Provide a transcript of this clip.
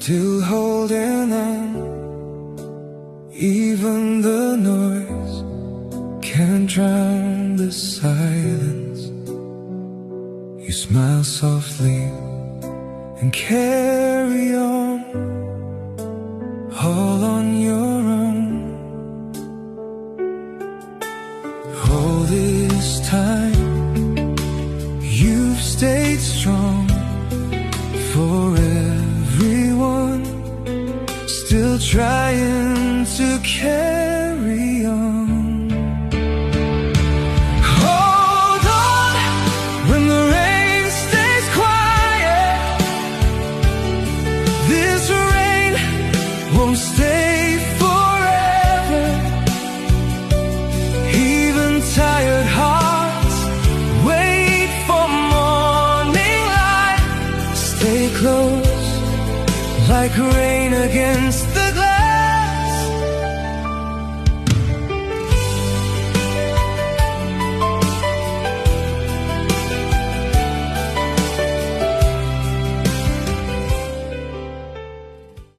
still holding on. Even the noise can't drown the silence. You smile softly and carry on, all on your own. All this time you've stayed strong for everyone, still trying to carry on. Hold on when the rain stays quiet. This rain won't stay forever. Even tired hearts wait for morning light. Stay close like rain against the